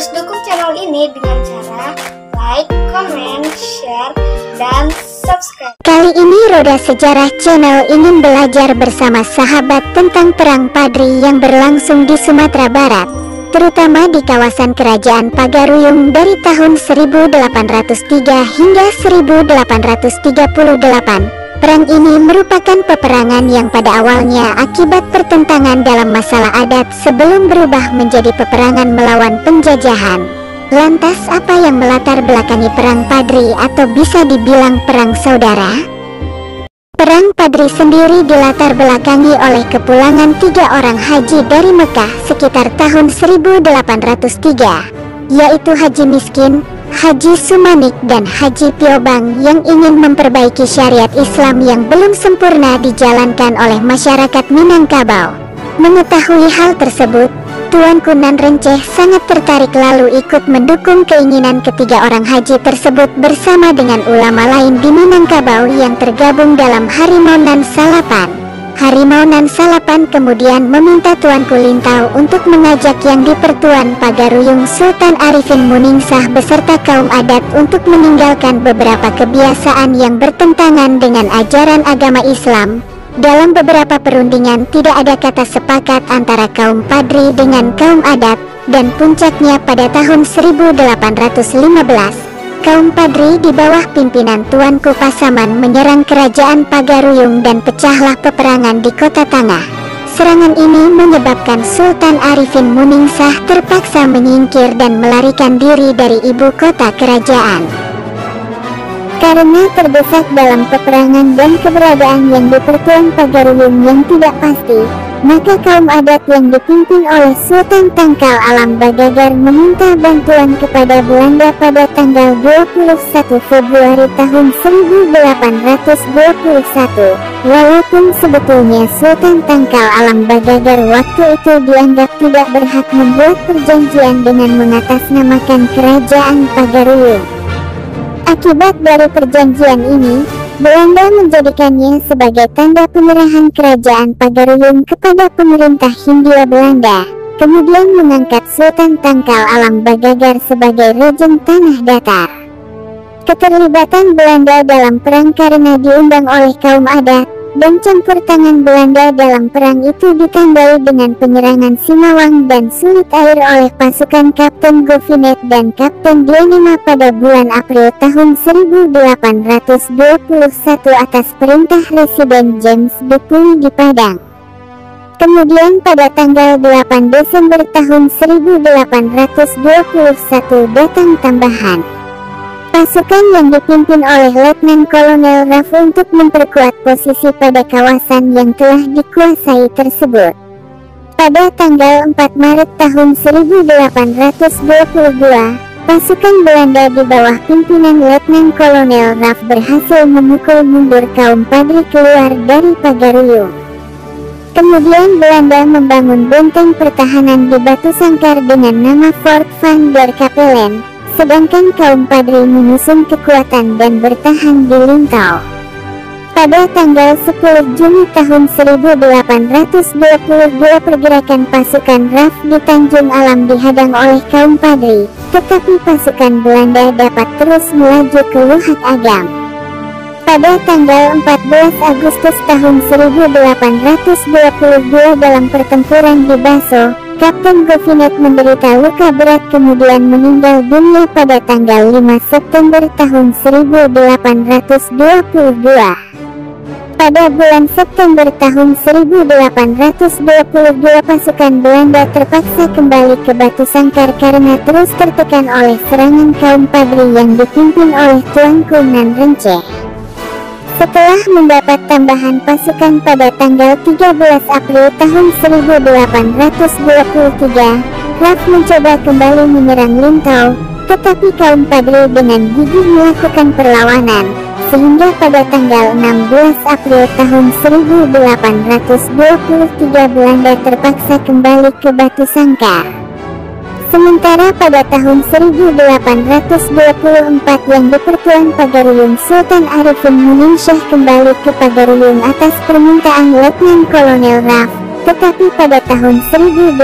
Terus dukung channel ini dengan cara like, comment, share, dan subscribe. Kali ini Roda Sejarah Channel ingin belajar bersama sahabat tentang Perang Padri yang berlangsung di Sumatera Barat, terutama di kawasan Kerajaan Pagaruyung dari tahun 1803 hingga 1838. Perang ini merupakan peperangan yang pada awalnya akibat pertentangan dalam masalah adat sebelum berubah menjadi peperangan melawan penjajahan. Lantas apa yang melatar belakangi Perang Padri atau bisa dibilang Perang Saudara? Perang Padri sendiri dilatar belakangi oleh kepulangan 3 orang haji dari Mekah sekitar tahun 1803, yaitu Haji Miskin, Haji Sumanik, dan Haji Piobang yang ingin memperbaiki syariat Islam yang belum sempurna dijalankan oleh masyarakat Minangkabau. Mengetahui hal tersebut, Tuanku Nan Renceh sangat tertarik lalu ikut mendukung keinginan ketiga orang haji tersebut bersama dengan ulama lain di Minangkabau yang tergabung dalam Harimau Nan Salapan. Harimau Nan Salapan kemudian meminta Tuanku Lintau untuk mengajak yang di Pertuan Pagaruyung Sultan Arifin Muningsah beserta kaum adat untuk meninggalkan beberapa kebiasaan yang bertentangan dengan ajaran agama Islam. Dalam beberapa perundingan tidak ada kata sepakat antara kaum Padri dengan kaum adat, dan puncaknya pada tahun 1815. Kaum Padri di bawah pimpinan Tuanku Pasaman menyerang kerajaan Pagaruyung dan pecahlah peperangan di Kota Tangah. Serangan ini menyebabkan Sultan Arifin Muningsah terpaksa menyingkir dan melarikan diri dari ibu kota kerajaan. Karena terdesak dalam peperangan dan keberadaan yang di Pertuan Pagaruyung yang tidak pasti, maka kaum adat yang dipimpin oleh Sultan Tangkal Alam Bagagar meminta bantuan kepada Belanda pada tanggal 21 Februari tahun 1821. Walaupun sebetulnya Sultan Tangkal Alam Bagagar waktu itu dianggap tidak berhak membuat perjanjian dengan mengatasnamakan Kerajaan Pagaruyung. Akibat dari perjanjian ini, Belanda menjadikannya sebagai tanda penyerahan Kerajaan Pagaruyung kepada pemerintah Hindia Belanda, kemudian mengangkat Sultan Tangkal Alam Bagagar sebagai Raja Tanah Datar. Keterlibatan Belanda dalam perang karena diundang oleh kaum adat, dan campur tangan Belanda dalam perang itu ditandai dengan penyerangan Simawang dan Sulit Air oleh pasukan Kapten Govinet dan Kapten Dienema pada bulan April tahun 1821 atas perintah Residen James Dupuy di Padang. Kemudian pada tanggal 8 Desember tahun 1821 datang tambahan pasukan yang dipimpin oleh Letnan Kolonel Raff untuk memperkuat posisi pada kawasan yang telah dikuasai tersebut. Pada tanggal 4 Maret tahun 1822, pasukan Belanda di bawah pimpinan Letnan Kolonel Raff berhasil memukul mundur kaum Padri keluar dari Pagaruyung. Kemudian Belanda membangun benteng pertahanan di Batu Sangkar dengan nama Fort Van der Kapellen, sedangkan kaum Padri mengusung kekuatan dan bertahan di Lintau. Pada tanggal 10 Juni tahun 1822 pergerakan pasukan Raff di Tanjung Alam dihadang oleh kaum Padri, tetapi pasukan Belanda dapat terus melaju ke Luhak Agam. Pada tanggal 14 Agustus tahun 1822 dalam pertempuran di Baso, Kapten Govinet menderita luka berat kemudian meninggal dunia pada tanggal 5 September tahun 1822. Pada bulan September tahun 1822 pasukan Belanda terpaksa kembali ke Batu Sangkar karena terus tertekan oleh serangan kaum Padri yang dipimpin oleh Tuanku Nan Renceh. Setelah mendapat tambahan pasukan pada tanggal 13 April tahun 1823, Raff mencoba kembali menyerang Lintau, tetapi kaum Padri dengan gigih melakukan perlawanan, sehingga pada tanggal 16 April tahun 1823 Belanda terpaksa kembali ke Batu Sangkar. Sementara pada tahun 1824 yang di Pertuan Pagaruyung Sultan Arifin Muningsah kembali ke Pagaruyung atas permintaan Letnan Kolonel Raff, Tetapi pada tahun 1825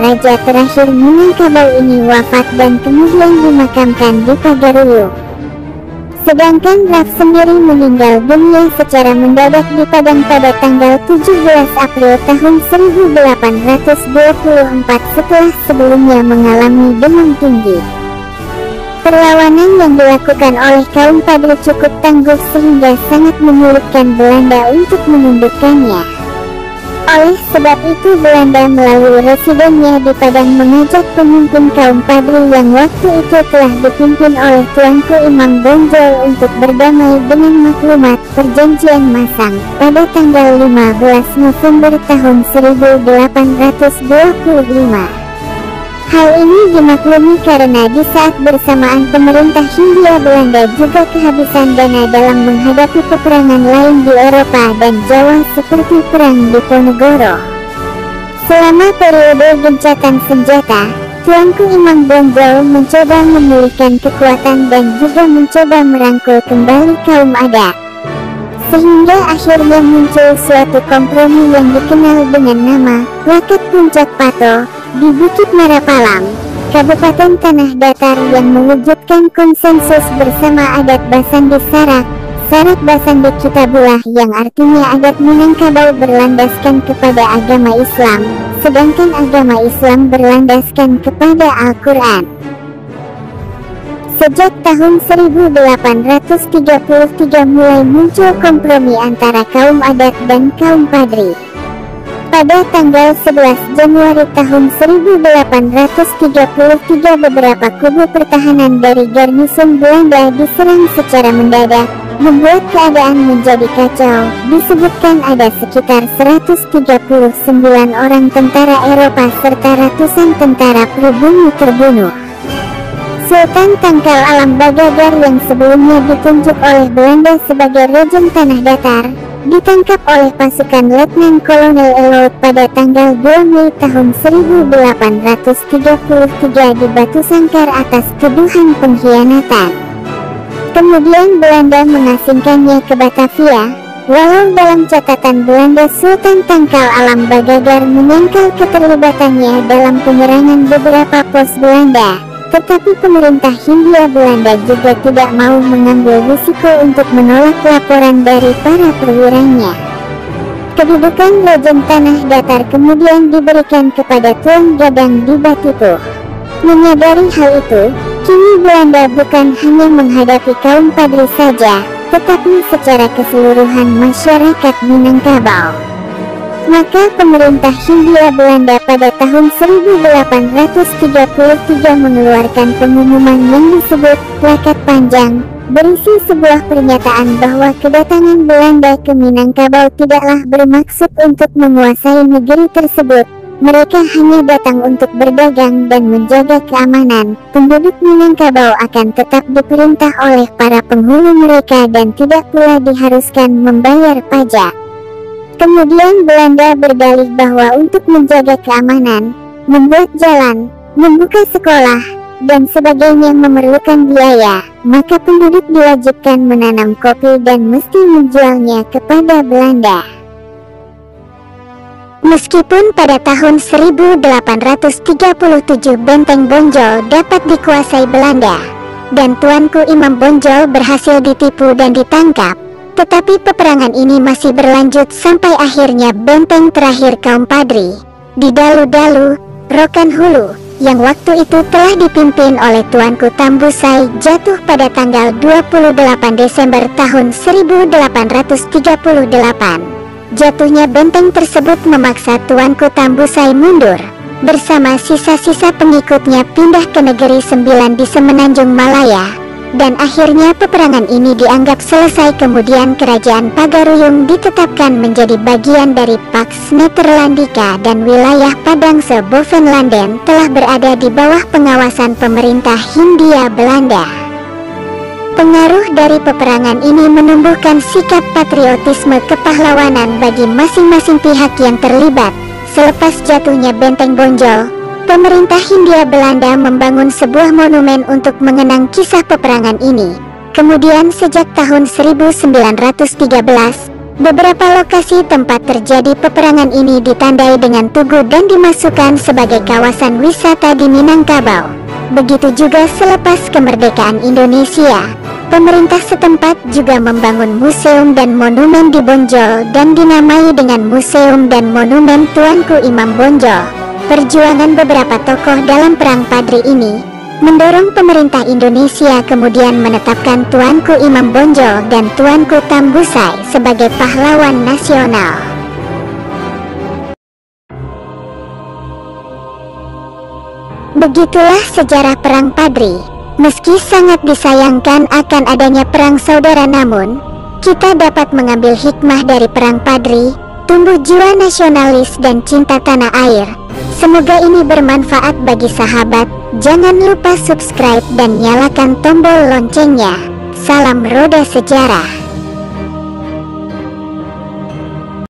raja terakhir Minangkabau ini wafat dan kemudian dimakamkan di Pagaruyung. Sedangkan Raf sendiri meninggal dunia secara mendadak di Padang pada tanggal 17 April tahun 1824 setelah sebelumnya mengalami demam tinggi. Perlawanan yang dilakukan oleh kaum Padri cukup tangguh sehingga sangat menyulitkan Belanda untuk menundukkannya. Oleh sebab itu Belanda melalui residennya di Padang mengajak pemimpin kaum Padri yang waktu itu telah dipimpin oleh Tuanku Imam Bonjol untuk berdamai dengan maklumat Perjanjian Masang pada tanggal 15 November tahun 1825. Hal ini dimaklumi karena di saat bersamaan pemerintah Hindia Belanda juga kehabisan dana dalam menghadapi peperangan lain di Eropa dan Jawa seperti Perang Diponegoro. Selama periode gencatan senjata, Tuanku Imam Bonjol mencoba memulihkan kekuatan dan juga mencoba merangkul kembali kaum adat. Sehingga akhirnya muncul suatu kompromi yang dikenal dengan nama Lakat Puncak Pato di Bukit Marapalang, Kabupaten Tanah Datar yang mewujudkan konsensus bersama adat Basandi Sarak, Sarak Basandi Kitabulah yang artinya adat Minangkabau berlandaskan kepada agama Islam, sedangkan agama Islam berlandaskan kepada Al-Quran. Sejak tahun 1833 mulai muncul kompromi antara kaum adat dan kaum Padri. Pada tanggal 11 Januari tahun 1833 beberapa kubu pertahanan dari garnison Belanda diserang secara mendadak, membuat keadaan menjadi kacau. Disebutkan ada sekitar 139 orang tentara Eropa serta ratusan tentara pribumi terbunuh. Sultan Tangkal Alam Bagagar yang sebelumnya ditunjuk oleh Belanda sebagai Raja Tanah Datar, ditangkap oleh pasukan Letnan Kolonel Elout pada tanggal 2 Mei tahun 1833 di Batu Sangkar atas tuduhan pengkhianatan. Kemudian Belanda mengasingkannya ke Batavia, walau dalam catatan Belanda Sultan Tangkal Alam Bagagar menyangkal keterlibatannya dalam penyerangan beberapa pos Belanda. Tetapi pemerintah Hindia Belanda juga tidak mau mengambil risiko untuk menolak laporan dari para perwiranya. Kedudukan Legend Tanah Datar kemudian diberikan kepada Tuan Gadang di Batipuh. Menyadari hal itu, kini Belanda bukan hanya menghadapi kaum Padri saja, tetapi secara keseluruhan masyarakat Minangkabau. Maka pemerintah Hindia Belanda pada tahun 1833 mengeluarkan pengumuman yang disebut Plakat Panjang, berisi sebuah pernyataan bahwa kedatangan Belanda ke Minangkabau tidaklah bermaksud untuk menguasai negeri tersebut. Mereka hanya datang untuk berdagang dan menjaga keamanan. Penduduk Minangkabau akan tetap diperintah oleh para penghulu mereka dan tidak pula diharuskan membayar pajak. Kemudian Belanda berdalih bahwa untuk menjaga keamanan, membuat jalan, membuka sekolah, dan sebagainya memerlukan biaya, maka penduduk diwajibkan menanam kopi dan mesti menjualnya kepada Belanda. Meskipun pada tahun 1837 Benteng Bonjol dapat dikuasai Belanda, dan Tuanku Imam Bonjol berhasil ditipu dan ditangkap, tetapi peperangan ini masih berlanjut sampai akhirnya benteng terakhir kaum Padri, di Dalu-Dalu, Rokan Hulu, yang waktu itu telah dipimpin oleh Tuanku Tambusai jatuh pada tanggal 28 Desember tahun 1838. Jatuhnya benteng tersebut memaksa Tuanku Tambusai mundur, bersama sisa-sisa pengikutnya pindah ke Negeri Sembilan di Semenanjung Malaya. Dan akhirnya peperangan ini dianggap selesai. Kemudian kerajaan Pagaruyung ditetapkan menjadi bagian dari Pax Nederlandica dan wilayah Padangse Bovenlanden telah berada di bawah pengawasan pemerintah Hindia Belanda. Pengaruh dari peperangan ini menumbuhkan sikap patriotisme kepahlawanan bagi masing-masing pihak yang terlibat. Selepas jatuhnya Benteng Bonjol, pemerintah Hindia Belanda membangun sebuah monumen untuk mengenang kisah peperangan ini. Kemudian sejak tahun 1913, Beberapa lokasi tempat terjadi peperangan ini ditandai dengan tugu dan dimasukkan sebagai kawasan wisata di Minangkabau. Begitu juga selepas kemerdekaan Indonesia, pemerintah setempat juga membangun museum dan monumen di Bonjol dan dinamai dengan Museum dan Monumen Tuanku Imam Bonjol. Perjuangan beberapa tokoh dalam Perang Padri ini mendorong pemerintah Indonesia kemudian menetapkan Tuanku Imam Bonjol dan Tuanku Tambusai sebagai pahlawan nasional. Begitulah sejarah Perang Padri. Meski sangat disayangkan akan adanya perang saudara, namun kita dapat mengambil hikmah dari Perang Padri, tumbuh jiwa nasionalis dan cinta tanah air. Semoga ini bermanfaat bagi sahabat. Jangan lupa subscribe dan nyalakan tombol loncengnya. Salam Roda Sejarah.